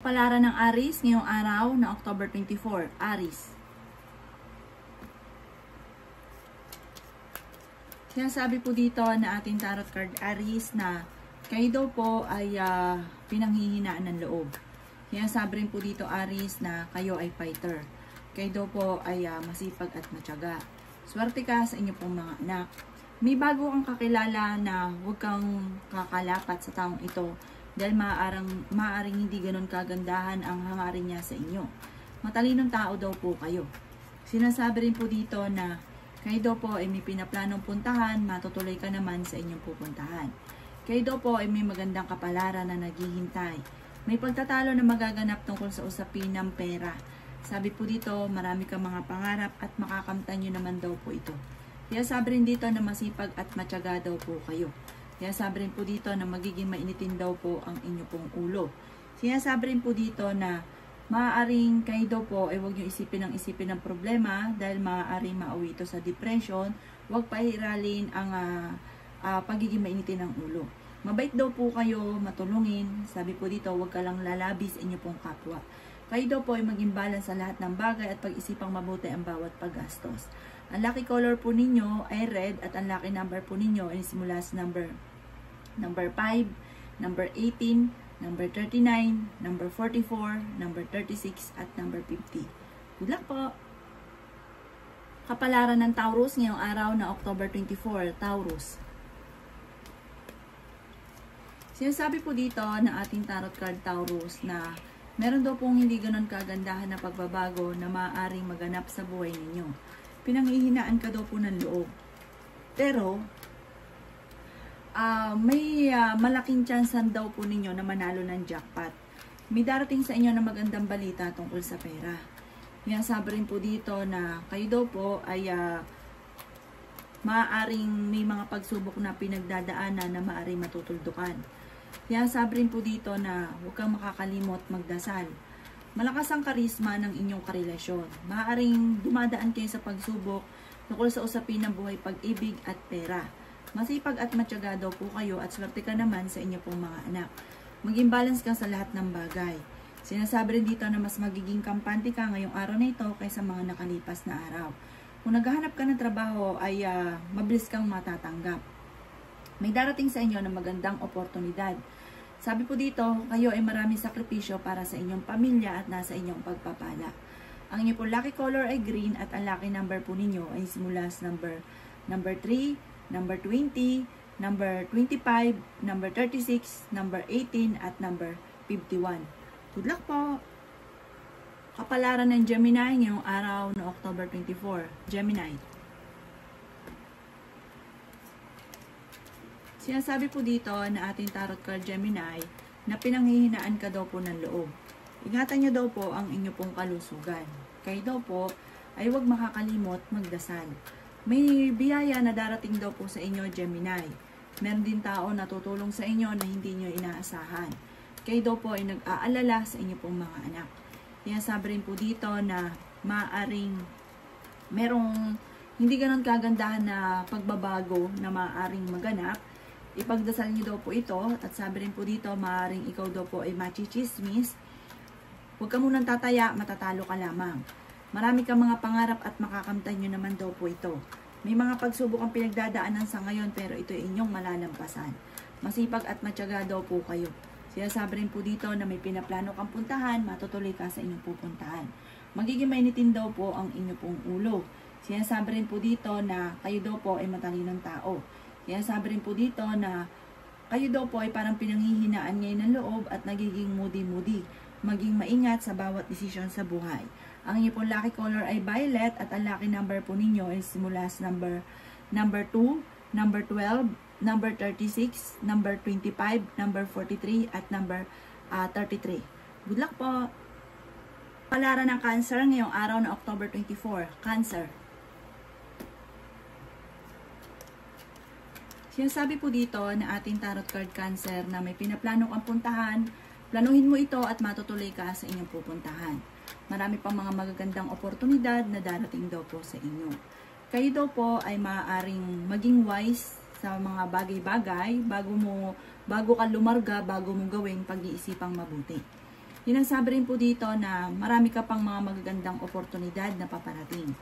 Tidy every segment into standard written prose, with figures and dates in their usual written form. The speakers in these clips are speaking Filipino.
Kapalaran ng Aries ngayong araw na October 24. Aries. Sinasabi po dito na ating tarot card Aries na kayo daw po ay pinanghihinaan ng loob. Sinasabi rin po dito Aries na kayo ay fighter. Kayo daw po ay masipag at matyaga. Swerte ka sa inyo pong mga anak. May bago kang kakilala na huwag kang kakalapat sa taong ito dahil maaaring hindi ganon kagandahan ang hangarin niya sa inyo. Matalinong tao daw po kayo. Sinasabi rin po dito na kayo daw po ay may pinaplanong puntahan, matutuloy ka naman sa inyong pupuntahan. Kayo daw po ay may magandang kapalaran na naghihintay. May pagtatalo na magaganap tungkol sa usapin ng pera. Sabi po dito, marami kang mga pangarap at makakamtan nyo naman daw po ito. Kaya sabi rin dito na masipag at matyaga daw po kayo. Kaya sabi rin po dito na magiging mainitin daw po ang inyo pong ulo. Sinasabi rin po dito na maaaring kayo daw po ay huwag nyo isipin ng problema dahil maaaring mauwi ito sa depression. Huwag pairalin ang pagiging mainitin ng ulo. Mabait daw po kayo, matulungin. Sabi po dito, huwag ka lang lalabi sa inyo pong kapwa. Kayo daw po ay maging balance sa lahat ng bagay at pag-isipang mabuti ang bawat paggastos. Ang lucky color po ninyo ay red at ang lucky number po ninyo ay simula sa number 5, number 18, number 39, number 44, number 36, at number 50. Good luck po! Kapalaran ng Taurus ngayong araw na October 24, Taurus. Sinasabi po dito ng ating tarot card Taurus na meron daw pong hindi ganon kagandahan na pagbabago na maaaring maganap sa buhay ninyo. Pinanghihinaan ka daw po ng loob. Pero, may malaking tsansan daw po ninyo na manalo ng jackpot. May darating sa inyo na magandang balita tungkol sa pera. Sinasabi rin po dito na kayo daw po ay maaaring may mga pagsubok na pinagdadaanan na maaaring matutuldukan. Sinasabi rin po dito na huwag kang makakalimot magdasal. Malakas ang karisma ng inyong karelasyon. Maaaring dumadaan kayo sa pagsubok tungkol sa usapin ng buhay, pag-ibig at pera. Masipag at matyaga daw po kayo at swerte ka naman sa inyo pong mga anak. Maging balance ka sa lahat ng bagay. Sinasabi rin dito na mas magiging kampante ka ngayong araw na ito kaysa mga nakalipas na araw. Kung naghahanap ka ng trabaho ay mabilis kang matatanggap. May darating sa inyo na magandang oportunidad. Sabi po dito, kayo ay maraming sakripisyo para sa inyong pamilya at nasa inyong pagpapala. Ang inyong po lucky color ay green at ang lucky number po ninyo ay simula sa number 3, number 20, number 25, number 36, number 18, at number 51. Good luck po! Kapalaran ng Gemini ngayong araw na October 24. Gemini. Sinasabi po dito na ating tarot card Gemini na pinanghihinaan ka daw po ng loob. Ingatan nyo daw po ang inyo pong kalusugan. Kayo daw po ay huwag makakalimot magdasal. May biyaya na darating daw po sa inyo Gemini. Meron din tao na tutulong sa inyo na hindi nyo inaasahan. Kayo daw po ay nag-aalala sa inyo pong mga anak. Sinasabi rin po dito na maaaring merong hindi ganon kagandahan na pagbabago na maaaring maganap. Ipagdasal niyo daw po ito at sabi rin po dito maaaring ikaw daw po ay machichismis. Huwag ka munang tataya, matatalo ka lamang. Marami kang mga pangarap at makakamtan nyo naman daw po ito. May mga pagsubok ang pinagdadaanan sa ngayon pero ito ay inyong malalampasan. Masipag at matyaga daw po kayo. Sinasabi rin po dito na may pinaplano kang puntahan, matutuloy ka sa inyong pupuntahan. Magiging mainitin daw po ang inyong pong ulo. Sinasabi rin po dito na kayo daw po ay matalinong tao. Sinasabi rin po dito na kayo daw po ay parang pinanghihinaan ngayon ng loob at nagiging moody-moody. Maging maingat sa bawat desisyon sa buhay. Ang inyong pong lucky color ay violet at ang lucky number po ninyo ay simula sa number 2, number 12, number 36, number 25, number 43, at number 33. Good luck po! Kapalaran ng Cancer ngayong araw na October 24. Cancer. Sinasabi po dito na ating tarot card Cancer na may pinaplano kang puntahan, planuhin mo ito at matutuloy ka sa inyong pupuntahan. Marami pang mga magagandang oportunidad na darating daw po sa inyo. Kayo daw po ay maaaring maging wise sa mga bagay-bagay bago ka lumarga, bago mo gawing pag-iisipang mabuti. Sinasabi rin po dito na marami ka pang mga magagandang oportunidad na paparating.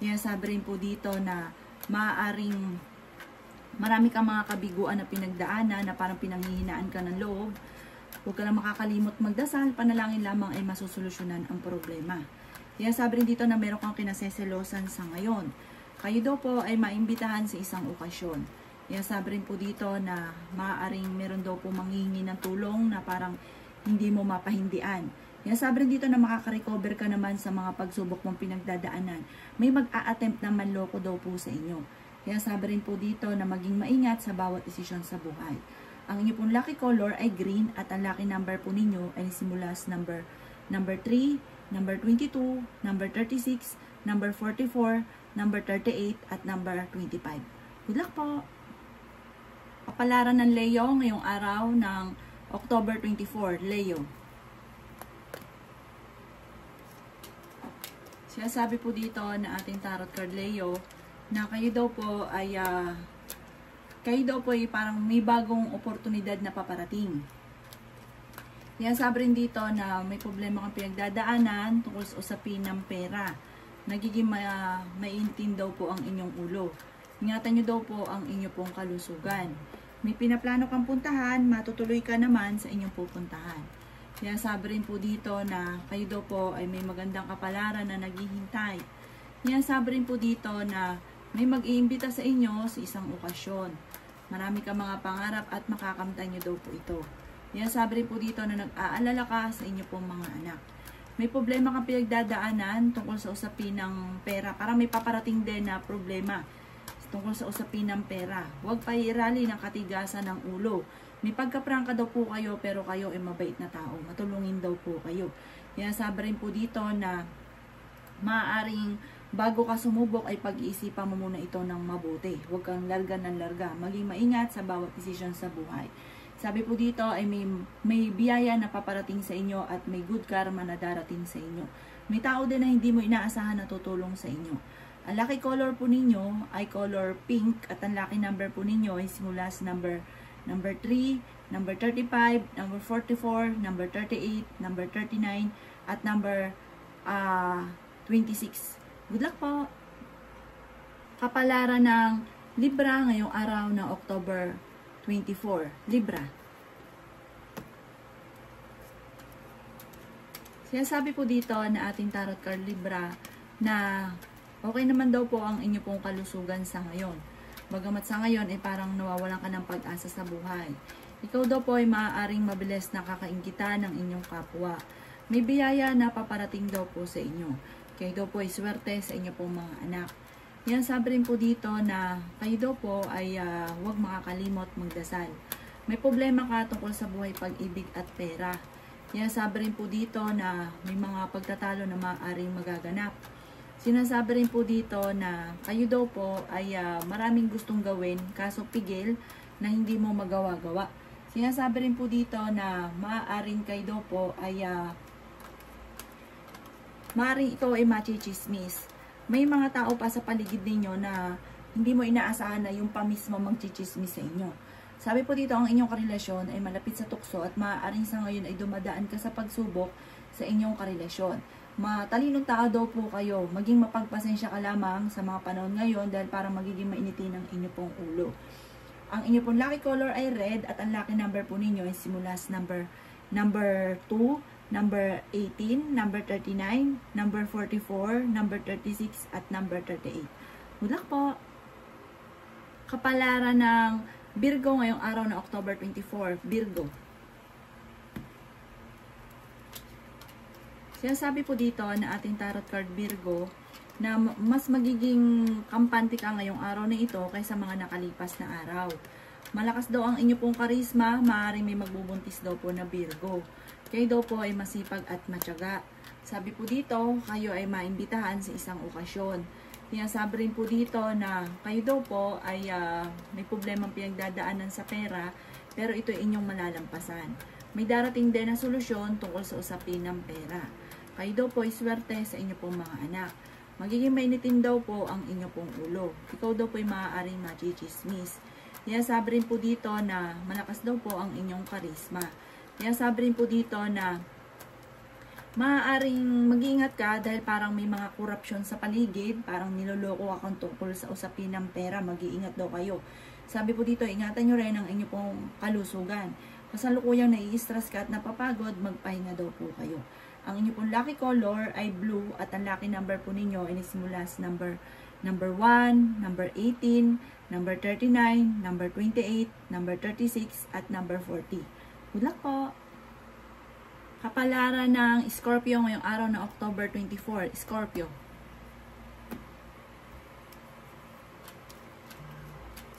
Sinasabi rin po dito na maaaring marami kang mga kabiguan na pinagdaanan na parang pinanghihinaan ka ng loob. Huwag ka lang makakalimot magdasal, panalangin lamang ay masusolusyonan ang problema. Sinasabi rin dito na meron kang kinaseselosan sa ngayon. Kayo daw po ay maimbitahan sa isang okasyon. Sinasabi rin po dito na maaaring meron daw po manghihingi ng tulong na parang hindi mo mapahindian. Sabi rin dito na makaka-recover ka naman sa mga pagsubok mong pinagdadaanan. May mag-a-attempt na manloko daw po sa inyo. Sabi rin po dito na maging maingat sa bawat desisyon sa buhay. Ang inyo pong lucky color ay green at ang lucky number po ninyo ay simula sa number 3, number 22, number 36, number 44, number 38 at number 25. Good luck po! Kapalaran ng Leo ngayong araw ng October 24, Leo. Sinasabi po dito na ating tarot card Leo na kayo daw po ay parang may bagong oportunidad na paparating. Sinasabi rin dito na may problema kang pinagdadaanan tungkol sa usapin ng pera. Nagiging maintin daw po ang inyong ulo. Ingatan nyo daw po ang inyong pong kalusugan. May pinaplano kang puntahan, matutuloy ka naman sa inyong pupuntahan. Sinasabi rin po dito na kayo daw po ay may magandang kapalaran na naghihintay. Sinasabi rin po dito na may mag-iimbita sa inyo sa isang okasyon. Marami ka mga pangarap at makakamtan nyo daw po ito. Sinasabi rin po dito na nag-aalala ka sa inyo pong mga anak. May problema kang pinagdadaanan tungkol sa usapin ng pera. Parang may paparating din na problema tungkol sa usapin ng pera. Huwag pairali ng katigasan ng ulo. May pagkaprangka daw po kayo pero kayo ay mabait na tao. Matulungin daw po kayo. Sabi rin po dito na maaaring bago ka sumubok ay pag-iisipan mo muna ito ng mabuti. Huwag kang larga ng larga. Maging maingat sa bawat desisyon sa buhay. Sabi po dito ay may biyaya na paparating sa inyo at may good karma na darating sa inyo. May tao din na hindi mo inaasahan na tutulong sa inyo. Ang lucky color po ninyo ay color pink at ang lucky number po ninyo ay simula sa number 3, number 35, number 44, number 38, number 39, at number 26. Good luck po! Kapalaran ng Libra ngayong araw ng October 24. Libra. Sinasabi po dito na ating tarot card Libra na okay naman daw po ang inyo pong kalusugan sa ngayon. Bagamat sa ngayon ay parang nawawalan ka ng pag-asa sa buhay. Ikaw daw po ay maaaring mabilis na kakainggitan ng inyong kapwa. May biyaya na paparating daw po sa inyo. Kayo daw po ay swerte sa inyo pong mga anak. Sabi rin po dito na kayo daw po ay huwag makakalimot magdasal. May problema ka tungkol sa buhay, pag-ibig at pera. Sabi rin po dito na may mga pagtatalo na maaaring magaganap. Sinasabi rin po dito na kayo daw po ay maraming gustong gawin kaso pigil na hindi mo magawa-gawa. Sinasabi rin po dito na maaaring kayo daw po ay maaaring ikaw ay machichismis. May mga tao pa sa paligid ninyo na hindi mo inaasahan na yung pa mismo magchichismis sa inyo. Sabi po dito ang inyong karelasyon ay malapit sa tukso at maaaring sa ngayon ay dumadaan ka sa pagsubok sa inyong karelasyon. Matalinong tao daw po kayo. Maging mapagpasensya ka lamang sa mga panahon ngayon dahil parang magiging mainitin ang inyo pong ulo. Ang inyo pong lucky color ay red at ang lucky number po ninyo ay simula sa number 2, number 18, number 39, number 44, number 36 at number 38. Good luck po! Kapalaran ng Virgo ngayong araw na October 24. Virgo. Sinasabi po dito na ating tarot card Virgo na mas magiging kampante ka ngayong araw na ito kaysa mga nakalipas na araw. Malakas daw ang inyo pong karisma, maaaring may magbubuntis daw po na Virgo. Kayo daw po ay masipag at matyaga. Sabi po dito, kayo ay maimbitahan sa isang okasyon. Sinasabi rin po dito na kayo daw po ay may problemang pinagdadaanan sa pera, pero ito ay inyong malalampasan. May darating din na solusyon tungkol sa usapin ng pera. Kayo daw po ay swerte sa inyo pong mga anak. Magiging mainitin daw po ang inyo pong ulo. Ikaw daw po ay maaaring machichismis. Sinasabi rin po dito na malakas daw po ang inyong karisma. Sinasabi rin po dito na maaaring mag-iingat ka dahil parang may mga korupsyon sa paligid, parang niloloko akong tungkol sa usapin ng pera, mag-iingat daw kayo. Sabi po dito, ingatan nyo rin ang inyo pong kalusugan. Kasalukuyang nai-stress ka at napapagod, magpahinga daw po kayo. Ang inyo pong lucky color ay blue at ang lucky number po ninyo ay nagsimula sa number 1, number 18, number 39, number 28, number 36, at number 40. Good luck po! Kapalaran ng Scorpio ngayong araw na October 24. Scorpio.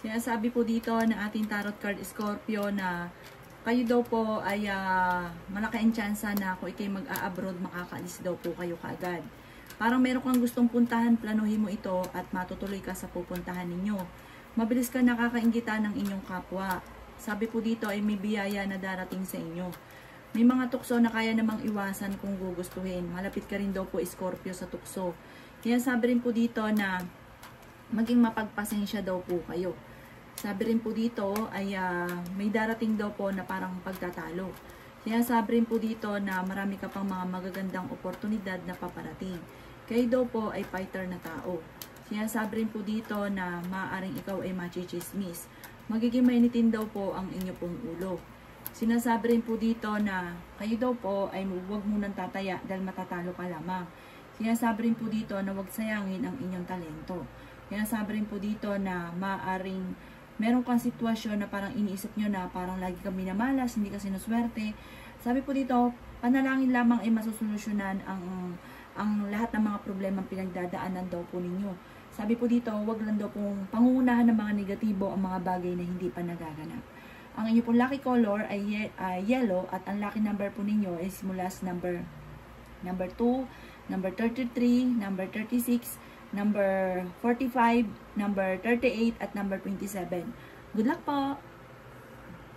Sinasabi po dito na ating tarot card Scorpio na kayo daw po ay malaki ang tsansa na kung ikay mag-a-abroad, makakaalis daw po kayo kaagad. Parang meron kang gustong puntahan, planuhin mo ito at matutuloy ka sa pupuntahan ninyo. Mabilis ka nakakainggitan ng inyong kapwa. Sabi po dito ay may biyaya na darating sa inyo. May mga tukso na kaya namang iwasan kung gugustuhin. Malapit ka rin daw po Scorpio sa tukso. Kaya sabi rin po dito na maging mapagpasensya daw po kayo. Sabi rin po dito ay may darating daw po na parang pagtatalo. Kaya sabi rin po dito na marami ka pang mga magagandang oportunidad na paparating. Kayo daw po ay fighter na tao. Kaya sabi rin po dito na maaaring ikaw ay machichismis. Magiging mainitin daw po ang inyo pong ulo. Sinasabi rin po dito na kayo daw po ay huwag munang tataya dahil matatalo ka lamang. Sinasabi rin po dito na huwag sayangin ang inyong talento. Sinasabi rin po dito na maaaring meron kang sitwasyon na parang iniisip nyo na parang lagi kang minamalas, hindi ka sinuswerte. Sabi po dito, panalangin lamang ay masusolusyonan ang lahat ng mga problemang pinagdadaanan daw po ninyo. Sabi po dito, huwag lang daw pong pangungunahan ng mga negatibo ang mga bagay na hindi pa nagaganap. Ang inyo pong lucky color ay yellow at ang lucky number po ninyo ay simula sa number 2, number 33, number 36, number 45, number 38, at number 27. Good luck po!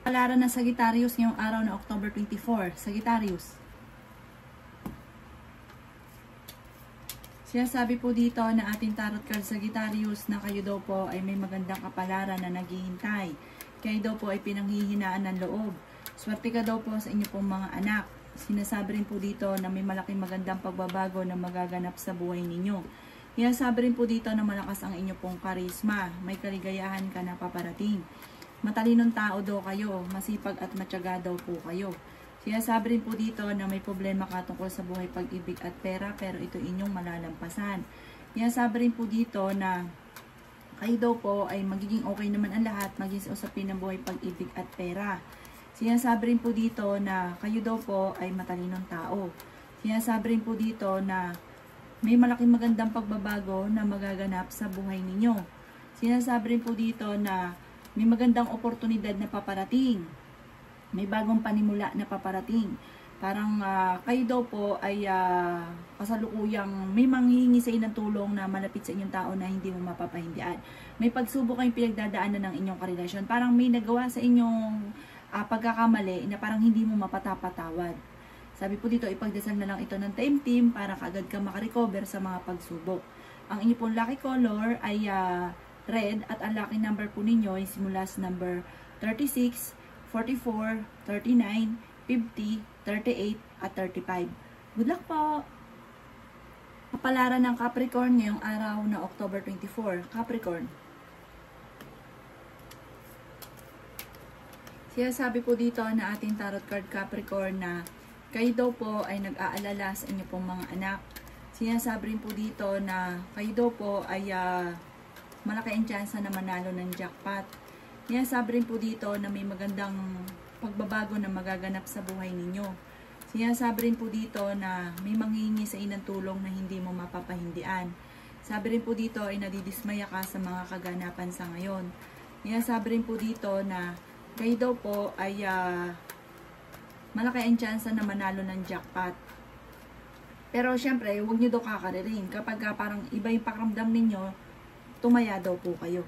Palaran ng Sagittarius ngayong araw na October 24. Sagittarius. Sinasabi po dito na ating tarot card Sagittarius na kayo daw po ay may magandang kapalaran na naghihintay. Kayo daw po ay pinanghihinaan ng loob. Swerte ka daw po sa inyo pong mga anak. Sinasabi rin po dito na may malaking magandang pagbabago na magaganap sa buhay ninyo. Sinasabi rin po dito na malakas ang inyo pong karisma. May kaligayahan ka na paparating. Matalinong tao daw kayo. Masipag at matyaga daw po kayo. Sinasabi rin po dito na may problema ka tungkol sa buhay, pag-ibig at pera, pero ito inyong malalampasan. Sinasabi rin po dito na kayo daw po ay magiging okay naman ang lahat, maging sa usapin ng buhay, pag-ibig at pera. Sinasabi rin po dito na kayo daw po ay matalinong tao. Sinasabi rin po dito na may malaking magandang pagbabago na magaganap sa buhay ninyo. Sinasabi rin po dito na may magandang oportunidad na paparating. May bagong panimula na paparating. Parang kayo daw po ay kasalukuyang may manghihingi sa inyo ng tulong na malapit sa inyong tao na hindi mo mapapahindian. May pagsubok kayong pinagdadaanan ng inyong karelasyon. Parang may nagawa sa inyong pagkakamali na parang hindi mo mapatapatawad. Sabi po dito, ipagdasal na lang ito ng time team para kaagad ka makarecover sa mga pagsubok. Ang inyo pong lucky color ay red at ang lucky number po ninyo ay simula sa number 36, 44, 39, 50, 38, at 35. Good luck po! Kapalaran ng Capricorn ngayong araw na October 24. Capricorn. Sinasabi po dito na ating tarot card Capricorn na kayo daw po ay nag-aalala sa inyo pong mga anak. Sinasabi rin po dito na kayo daw po ay malaki ang tsansa na manalo ng jackpot. Sinasabi rin po dito na may magandang pagbabago na magaganap sa buhay ninyo. Sinasabi rin po dito na may manghihingi sa inang tulong na hindi mo mapapahindian. Sabi rin po dito ay nadidismaya ka sa mga kaganapan sa ngayon. Sinasabi rin po dito na kayo daw po ay malaki ang tsansa na manalo ng jackpot. Pero syempre, huwag nyo daw kakaririn. Kapag parang iba yung pakiramdam ninyo, tumaya daw po kayo.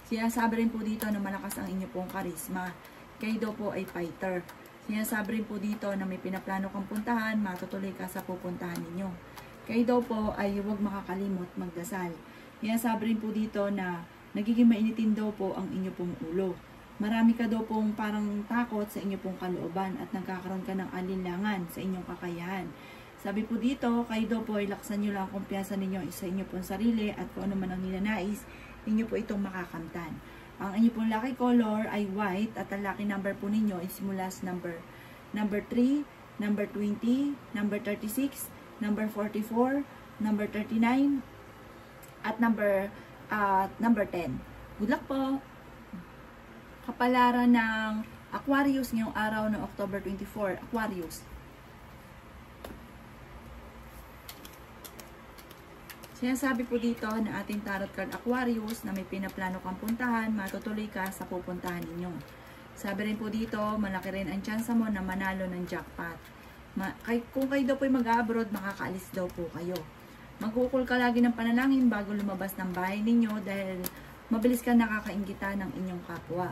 Sinasabi rin po dito na malakas ang inyo pong karisma. Kayo daw po ay fighter. Sinasabi rin po dito na may pinaplano kang puntahan, matutuloy ka sa pupuntahan ninyo. Kayo daw po ay huwag makakalimot magdasal. Sinasabi rin po dito na nagiging mainitin daw po ang inyo pong ulo. Marami ka daw pong parang takot sa inyo pong kalooban at nagkakaroon ka ng alinlangan sa inyong kakayahan. Sabi po dito, kayo daw po ay laksan nyo lang ang kumpiyansa ninyo sa inyo pong sarili at kung ano man ang ninanais, inyo po itong makakamtan. Ang inyo pong lucky color ay white at ang lucky number po ninyo ay simula sa number 3, number 20, number 36, number 44, number 39, at number 10. Good luck po! Kapalaran ng Aquarius ngayong araw ng October 24. Aquarius. Sinasabi po dito na ating tarot card Aquarius na may pinaplano kang puntahan, matutuloy ka sa pupuntahan ninyo. Sabi rin po dito, malaki rin ang tsansa mo na manalo ng jackpot. Kung kayo daw po ay mag-abroad, makakaalis daw po kayo. Magkukul ka lagi ng panalangin bago lumabas ng bahay ninyo dahil mabilis ka nakakaingita ng inyong kapwa.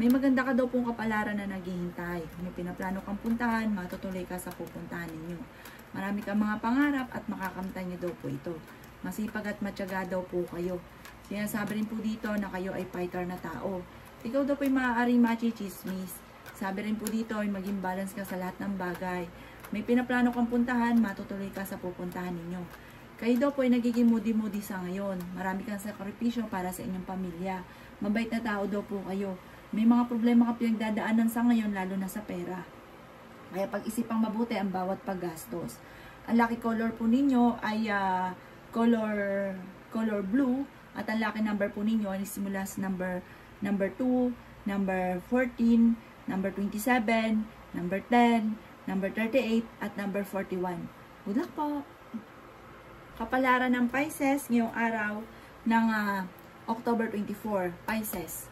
May maganda ka daw pong kapalaran na naghihintay. May pinaplano kang puntahan, matutuloy ka sa pupuntahan ninyo. Marami kang mga pangarap at makakamtan niyo daw po ito. Masipag at matyaga daw po kayo. Sinasabi rin po dito na kayo ay fighter na tao. Ikaw daw po ay maaaring machismis. Sabi rin po dito ay maging balance ka sa lahat ng bagay. May pinaplano kang puntahan, matutuloy ka sa pupuntahan ninyo. Kayo daw po ay nagiging moody-moody sa ngayon. Marami kang sakripisyo para sa inyong pamilya. Mabait na tao daw po kayo. May mga problema ka pinagdadaanan sa ngayon, lalo na sa pera. Kaya pag-isipang mabuti ang bawat paggastos. Ang lucky color po ninyo ay color blue at ang lucky number po ninyo ay simula sa number 2, number 14, number 27, number 10, number 38 at number 41. Good luck po! Kapalaran ng Pisces ngayong araw ng October 24, Pisces.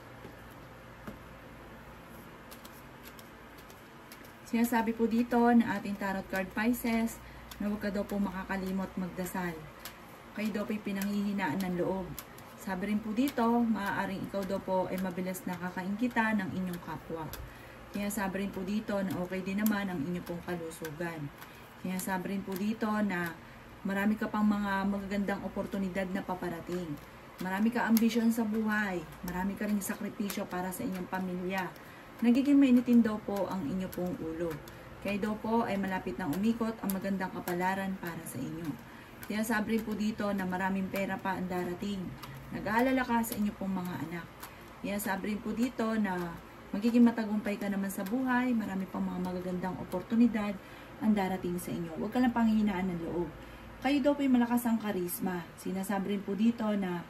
Sinasabi po dito na ating tarot card Pisces na huwag ka daw po makakalimot magdasal. Kayo daw po pinanghihinaan ng loob. Sabi rin po dito, maaaring ikaw daw po ay mabilis nakakaingkita ng inyong kapwa. Sinasabi rin po dito na okay din naman ang inyong pong kalusugan. Sinasabi rin po dito na marami ka pang mga magagandang oportunidad na paparating. Marami ka ambisyon sa buhay. Marami ka rin sakripisyo para sa inyong pamilya. Nagiging mainitin daw po ang inyo pong ulo. Kaya daw po ay malapit nang umikot ang magandang kapalaran para sa inyo. Sinasabi rin po dito na maraming pera pa ang darating. Nag-aalala ka sa inyo pong mga anak. Sinasabi rin po dito na magiging matagumpay ka naman sa buhay. Marami pang mga magagandang oportunidad ang darating sa inyo. Huwag ka lang panghihinaan ng loob. Kayo daw po ay malakas ang karisma. Sinasabi rin po dito na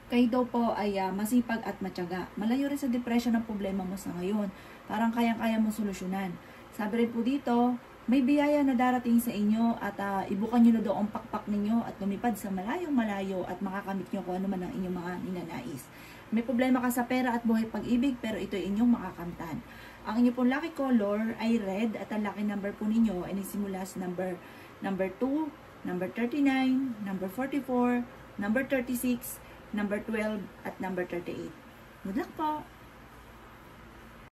kayo daw po ay masipag at matyaga. Malayo rin sa depression ang problema mo sa ngayon. Parang kayang-kaya mo solusyonan. Sabi rin po dito, may biyaya na darating sa inyo at ibukan nyo na daw ang pakpak ninyo at lumipad sa malayong-malayo at makakamit nyo kung ano man ang inyong mga ninanais. May problema ka sa pera at buhay pag-ibig pero ito ay inyong makakamtan. Ang inyong pong lucky color ay red at ang lucky number po ninyo ay nagsimula sa number 2, number 39, number 44, number 36, number 12, at number 38. Good luck po!